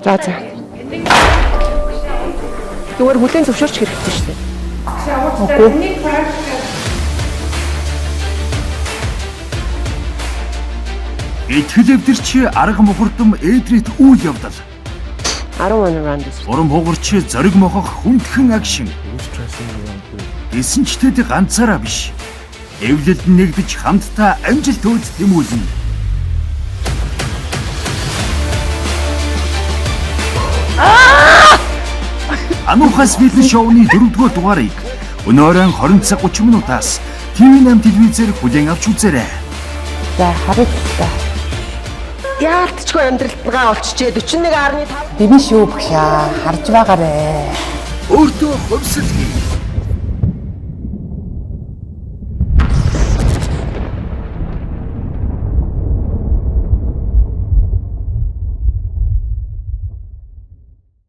За. Зүгээр хүлэн зөвшөөрч хэрэгтэй шүү дээ. Үгүй. Итгэл эвдэрч арга мухардам Эдрит үйл явдал. I don't want to run this. Урам хугарч зориг мохох хүндхэн агшин. Эсэн ч тэд ганцаараа биш. Эвлэлд нэгдэж хамтдаа амжилт үүд тэмүүлнэ. Анухас Вилэн шоуны 4-р дугаарыг өнөөрөө 20 цаг 30 минутаас TV8 телевизээр хүлээн авч үзээрэй. За харагдтаа. Яалтчгүй амьдралтгаа олчжээ 41.5. Би биш үү багшаа харж байгаарэ. Өөртөө хувьсэл хий.